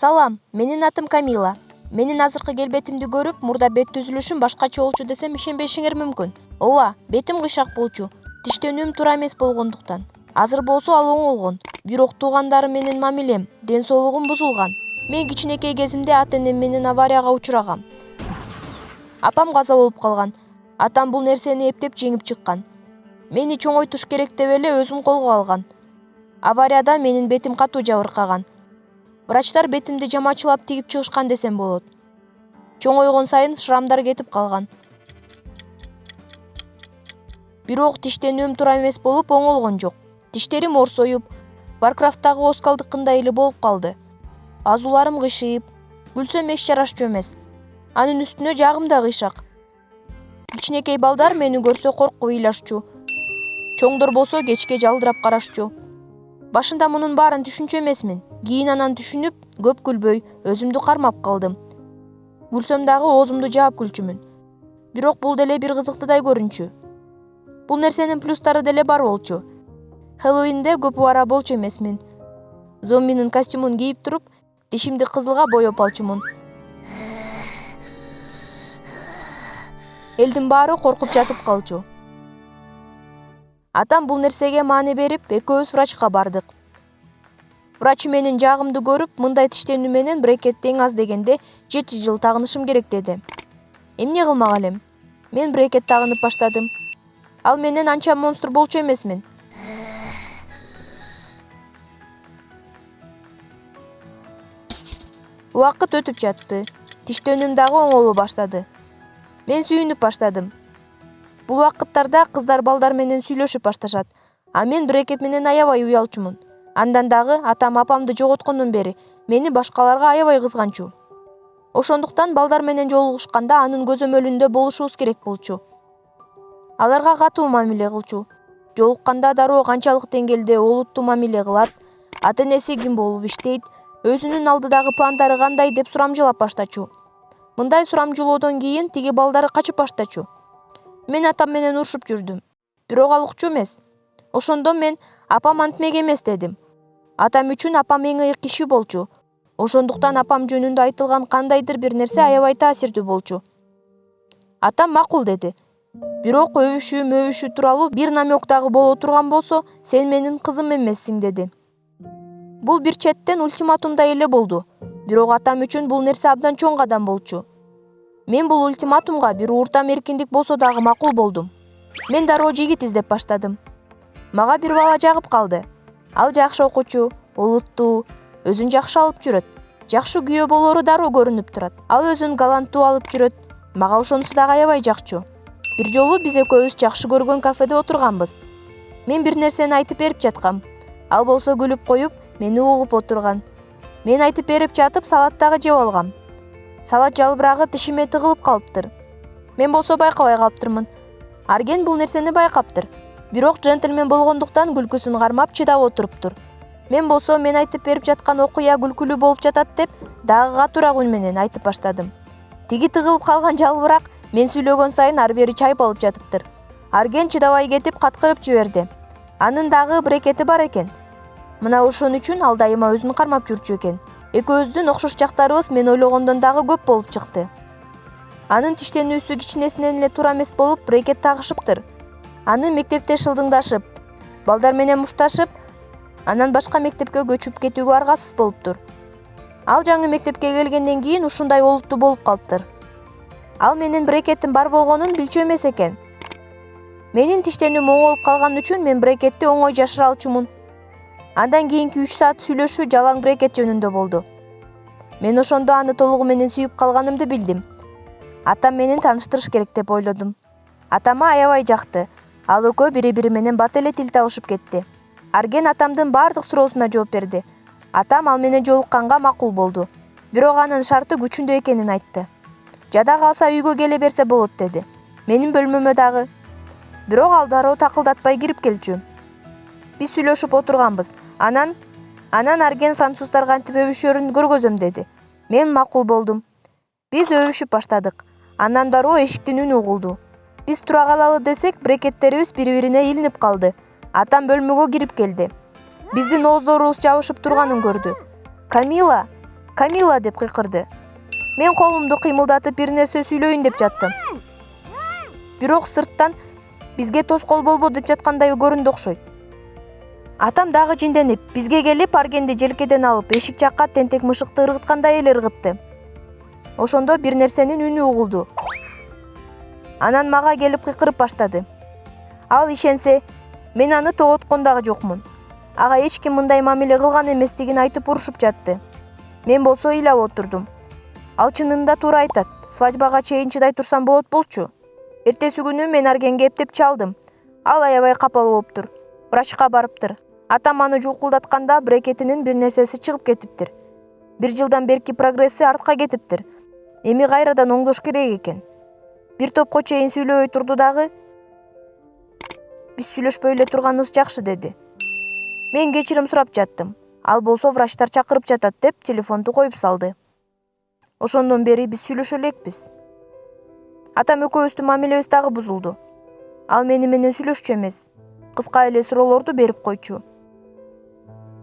Салам, менин атым Камила. Менин азыркы келбетимди көрүп, мурда бет түзүлүшүм башкача болчу десем ишенбешиңер мүмкүн. Ооба, бетим кыйшак болчу. Тиштенүүм туура эмес болгондуктан. Азыр болсо ал оңолгон. Бирок туугандарым менен мамилем, ден соолугум бузулган. Мен кичинекей кезимде ата-энем менен аварияга учурагам. Апам каза болуп калган. Атам бул нерсени эптеп жеңип чыккан. Мени чоңойтуш керек деп эле өзүн колго алган. Аварияда менин бетим катуу жабыркаган. Врачтар бетимди жамачылап тигип чыгышкан десем болот. Чоңойгон сайын шрамдар кетип калган. Бирок тиштенүүм туура эмес болуп оңолгон жок. Тиштерим орсоюп, Warcraft'тагы Оскалдыкындай эле болуп калды. Азууларым кыйшыйып, күлсөм эч жарашчу эмес. Анын үстүнө жагым да кыйшак. Кичинекей балдар мени көрсө коркуп ыйлашчу. Чоңдор болсо кечке жалдырап карашчу. Башында мунун баарын түшүнчү эмесмин. Кийин анан түшүнүп, көп күлбөй, өзүмдү кармап калдым. Күлсөм дагы оозумду жаап күлчүмүн. Бирок бул деле бир кызыктуудай көрүнчү. Бул нерсенин плюстары деле бар болчу. Хэллоуинде көп убара болчу эмесмин. Зомбинин костюмун кийип туруп, тишимди кызылга боеп алчумун. Элдин баары коркуп жатып калчу. Атам бул нерсеге маани берип, экөөбүз врачка бардык. Врач менин жагымды көрүп, мындай тиштенүү менен брекетти эң аз дегенде 7 жыл тагынышым керек деди. Эмне кылмак элем? Мен брекет тагынып баштадым. Ал менен анча монстр болчу эмесмин. Убакыт өтүп жатты. Тиштенүүм дагы оңоло баштады. Мен сүйүнүп баштадым. Бул убакыттарда кыздар балдар менен сүйлөшүп башташат, а мен брекет менен аябай уялчумун. Андан дагы атам апамды жоготкондон бери мени башкаларга аябай кызганчу. Ошондуктан балдар менен жолугушканда анын көзөмөлүндө болушубуз керек болчу. Аларга катуу мамиле кылчу. Жолукканда дароо канчалык деңгээлде олуттуу мамиле кылат, ата-энеси ким болуп иштейт, өзүнүн алдыдагы пландары кандай деп сурамжылап баштачу. Мындай сурамжылоодон кийин тиги балдары качып баштачу. Мен атам менен урушуп жүрдүм. Бирок ал укчу эмес. Ошондо мен апам антмек эмес дедим. Атам үчүн апам эң ыйык киши болчу. Ошондуктан апам жөнүндө айтылган кандайдыр бир нерсе аябай таасирдүү болчу. Атам макул деди. Бирок өбүшүү тууралуу бир намек дагы боло турган болсо, сен менин кызым эмессиң деди. Бул бир четтен ультиматумдай эле болду. Бирок атам үчүн бул нерсе абдан чоң кадам болчу. Мен бул ультиматумга бир уртам эркиндик болсо дагы макул болдум. Мен дароо жигит издеп баштадым. Мага бир бала жагып калды. Ал жакшы окуучу, олуттуу, өзүн жакшы алып жүрөт. Жакшы күйөө болору дароо көрүнүп турат. Ал өзүн галанттуу алып жүрөт. Мага ошонусу дагы аябай жакчу. Бир жолу биз экөөбүз жакшы көргөн кафеде отурганбыз. Мен бир нерсени айтып берип жаткам. Ал болсо күлүп коюп, мени угуп отурган. Мен айтып берип жатып салат дагы жеп алгам. Салат жалбырагы тишиме тыгылып калыптыр. Мен болсо байкабай калыптырмын. Арген бул нерсени байкаптыр. Бирок джентльмен болгондуктан күлкүсүн кармап чыдап отуруптур. Мен болсо мен айтып берип жаткан окуя күлкүлүү болуп жатат деп, дагы катуураак үн менен айтып баштадым. Тиги тыгылып калган жалбырак мен сүйлөгөн сайын ар бери чайпалып жатыптыр. Арген чыдабай кетип каткырып жиберди. Анын дагы брекети бар экен. Мына ошон үчүн ал дайыма өзүн кармап жүрчү экен. Экөөбүздүн окшош жактарыбыз мен ойлогондон дагы көп болуп чыкты. Анын тиштенүүсү кичинесинен эле туура эмес болуп, брекет тагышыптыр. Аны мектепте шылдыңдашып, балдар менен мушташып, анан башка мектепке көчүп кетүүгө аргасыз болуптур. Ал жаңы мектепке келгенден кийин ушундай олуттуу болуп калыптыр. Ал менин брекетим бар болгонун билчү эмес экен. Менин тиштенүүм оңолуп калган үчүн мен брекетти оңой жашыра алчумун. Андан кийинки 3 саат сүйлөшүү жалаң брекет жөнүндө болду. Мен ошондо аны толугу менен сүйүп калганымды билдим. Атам менен тааныштырыш керек деп ойлодум. Атама аябай жакты. Ал экөө бири-бири менен бат эле тил табышып кетти. Арген атамдын бардык суроосуна жооп берди. Атам ал менен жолукканга макул болду. Бирок анын шарты күчүндө экенин айтты. Жада калса үйгө келе берсе болот деди. Менин бөлмөмө дагы. Бирок ал дароо такылдатпай кирип келчү. Биз сүйлөшүп отурганбыз. Анан Арген француздар кантип өбүшөрүн көргөзөм деди. Мен макул болдум. Биз өбүшүп баштадык. Андан дароо эшиктин үнү угулду. Биз тура калалы десек, брекеттерибиз бири-бирине илинип калды. Атам бөлмөгө кирип келди. Биздин ооздорубуз жабышып турганын көрдү. Камила, Камила деп кыйкырды. Мен колумду кыймылдатып бир нерсе сүйлөйүн деп жаттым. Бирок сырттан бизге тоскоол болбо деп жаткандай көрүндү окшойт. Атам дагы жинденип, бизге келип Аргенди желкеден алып эшик жакка тентек мышыкты ыргыткандай эле ыргытты. Ошондо бир нерсенин үнү угулду. Анан мага келип кыйкырып баштады. Ал ишенсе, мен аны тоготкон дагы жокмун. Ага эч ким мындай мамиле кылган эместигин айтып урушуп жатты. Мен болсо ыйлап отурдум. Ал чынында туура айтат. Свадьбага чейин чыдай турсам болот болчу. Эртеси күнү мен Аргенге эптеп чалдым. Ал аябай капа болуптур. Врачка барыптыр. Атам аны жулкулдатканда брекетинин бир нерсеси чыгып кетиптир. 1 жылдан берки прогресси артка кетиптир. Эми кайрадан оңдош керек экен. Бир топко чейин сүйлөбөй турду дагы. Биз сүйлөшпөй эле турганыбыз жакшы деди. Мен кечирим сурап жаттым. Ал болсо врачтар чакырып жатат деп телефонду коюп салды. Ошондон бери биз сүйлөшө элекпиз. Атам экөөбүздүн мамилебиз дагы бузулду. Ал мени менен сүйлөшчү эмес. Кыска эле суроолорду берип койчу.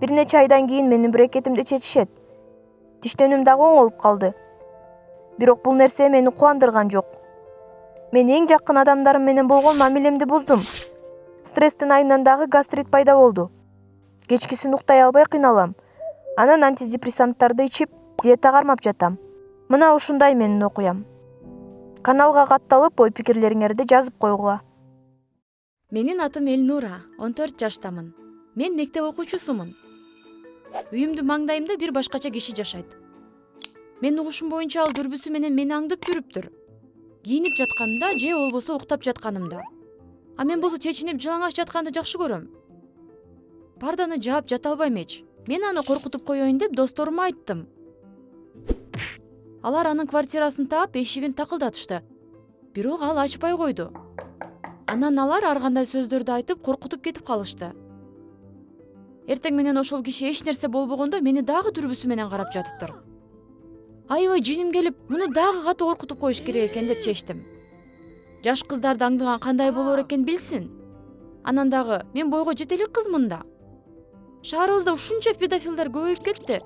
Бир нече айдан кийин менин брекетимди чечишет. Тиштенүүм дагы оңолуп калды. Бирок бул нерсе мени кубандырган жок. Мен эң жакын адамдарым менен болгон мамилемди буздум. Стресстин айынан дагы гастрит пайда болду. Кечкисин уктай албай кыйналам. Анан антидепрессанттарды ичип, диета кармап жатам. Мына ушундай менин окуям. Каналга катталып, ой пикирлериңерди жазып койгула. Менин атым Элнура, 14 жаштамын. Мен мектеп окуучусумун. Үйүмдүн маңдайымда бир башкача киши жашайт. Менин угушум боюнча ал дүрбүсү менен мени аңдып жүрүптүр. Кийинип жатканымда же болбосо уктап жатканымда. А мен болсо чечинип жалаңаш жатканды жакшы көрөм. Парданы жаап жата албайм эч. Мен аны коркутуп коеюн деп досторума айттым. Алар анын квартирасын таап, эшигин такылдатышты. Бирок ал ачпай койду. Анан алар ар кандай сөздөрдү айтып, коркутуп кетип калышты. Эртең менен ошол киши эч нерсе болбогондо мени дагы дүрбүсү менен карап жатыптыр. Аябай жиним келип, муну дагы катуу коркутуп коюш керек экен деп чечтим. Жаш кыздарды аңдыган кандай болор экен билсин. Анан дагы мен бойго жете элек кызмын да. Шаарыбызда ушунча педофилдер көбөйүп кетти.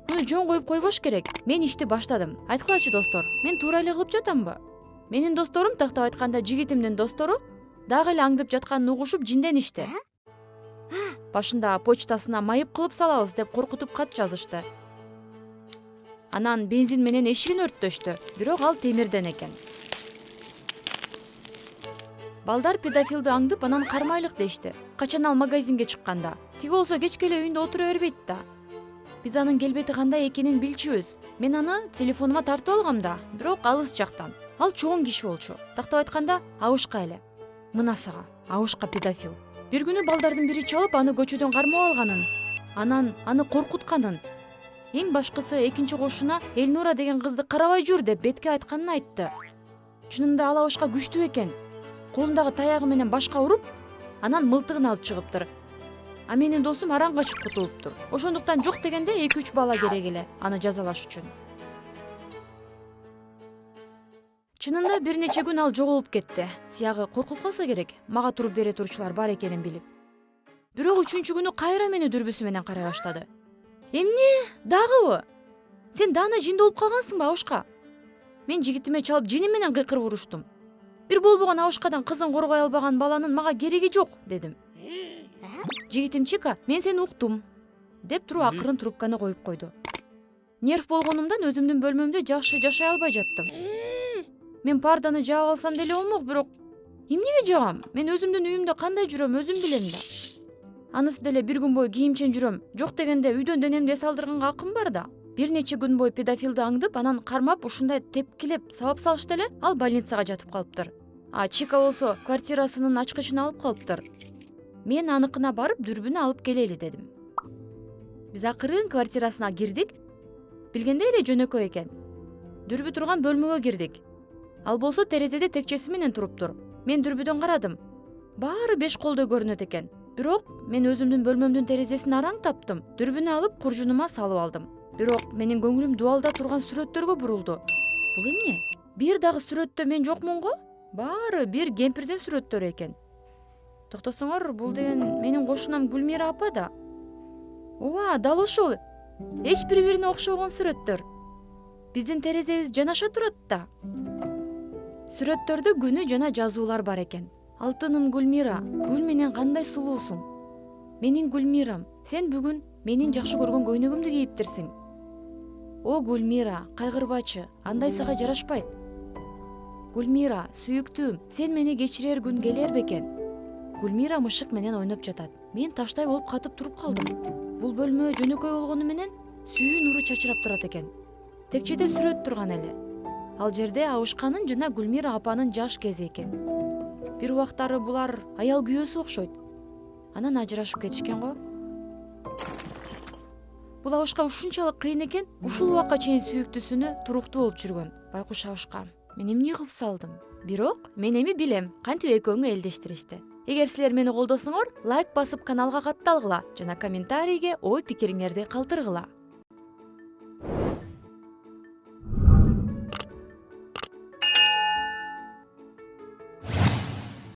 Муну жөн коюп койбош керек. Мен ишти баштадым. Айткылачы достор, мен туура эле кылып жатамбы? Менин досторум, тактап айтканда жигитимдин достору, дагы эле аңдып жатканын угушуп жинденишти. Башында почтасына майып кылып салабыз деп коркутуп кат жазышты. Анан бензин менен эшигин өрттөштү, бирок ал темирден экен. Балдар педофилди аңдып анан кармайлык дешти. Качан ал магазинге чыкканда. Тиги болсо кечке эле үйүндө отура бербейт да. Биз анын келбети кандай экенин билчүбүз. Мен аны телефонума тартып алгам да, бирок алыс жактан. Ал чоң киши болчу. Тактап айтканда, абышка эле. Мынасыга, абышка педофил. Бир күнү балдардын бири чалып, аны көчөдөн кармап алганын, анан аны коркутканын. Эң башкысы экинчи кошуна Элнура деген кызды карабай жүр деп бетке айтканын айтты. Чынында ал абышка күчтүү экен. Колундагы таягы менен башка уруп, анан мылтыгын алып чыгыптыр. А менин досум аран качып кутулуптур. Ошондуктан жок дегенде 2-3 бала керек эле аны жазалаш үчүн. Чынында бир нече күн ал жоголуп кетти. Сиягы коркуп калса керек, мага туруп бере турчулар бар экенин билип. Бирок 3-чү күнү кайра мени дүрбүсү менен карай баштады. Эмне? Дагыбы? Сен даана жинде болуп калгансыңбы, абышка? Мен жигитиме чалып жиним менен кыйкырып уруштум. Бир болбогон абышкадан кызын коргой албаган баланын мага кереги жок, дедим. Жигитим Чика, мен сени уктум, деп туруп акырын трубканы коюп койду. Нерв болгонумдан өзүмдүн бөлмөмдө жакшы жашай албай жаттым. Мен парданы жаап алсам деле болмок, бирок эмнеге жагам? Мен өзүмдүн үйүмдө кандай жүрөм өзүм билем да. Анысы деле бир күн бою кийимчен жүрөм. Жок дегенде үйдөн денемди эс алдырганга акым бар да. Бир нече күн бою педофилди аңдып, анан кармап, ушундай тепкилеп сабап салышты эле, ал больницага жатып калыптыр. А Чика болсо квартирасынын ачкычын алып калыптыр. Мен аныкына барып дүрбүнү алып келели дедим. Биз акырын квартирасына кирдик. Билгенде эле жөнөкөй экен. Дүрбү турган бөлмөгө кирдик. Ал болсо терезеде текчеси менен туруптур. Мен дүрбүдөн карадым. Баары 5 колдой көрүнөт экен. Бирок мен өзүмдүн бөлмөмдүн терезесин араң таптым. Дүрбүнү алып куржунума салып алдым. Бирок менин көңүлүм дубалда турган сүрөттөргө бурулду. Бул эмне? Бир дагы сүрөттө мен жокмун го? Баары бир кемпирдин сүрөттөрү экен. Токтосоңор, бул деген менин кошунам Гүлмира апа да. Ооба, дал ошол. эч бири бирине окшогон сүрөттөр. Биздин терезебиз жанаша турат да. Сүрөттөрдө күнү жана жазуулар бар экен. Алтыным Гүлмира, гүл менен кандай сулуусуң. Менин Гүлмирам, сен бүгүн менин жакшы көргөн көйнөгүмдү кийиптирсиң. О Гүлмира, кайгырбачы, андай сага жарашпайт. Гүлмира, сүйүктүүм, сен мени кечирер күн келер бекен. Гүлмира мышык менен ойноп жатат. Мен таштай болуп катып туруп калдым. Бул бөлмө жөнөкөй болгону менен сүйүү нуру чачырап турат экен. Текчеде сүрөт турган эле. Ал жерде Абышканын жана Гүлмира апанын жаш кези экен. Бир убактары булар аял күйөөсү окшойт. Анан ажырашып кетишкен го. Бул Абышка ушунчалык кыйын экен, ушул убакка чейин сүйүктүүсүнө туруктуу болуп жүргөн. Байкуш Абышка, мен эмне кылып салдым? Бирок мен эми билем, кантип экөөңү элдештиришти. Эгер силер мени колдосоңор, лайк басып каналга катталгыла жана комментарийге ой пикириңерди калтыргыла.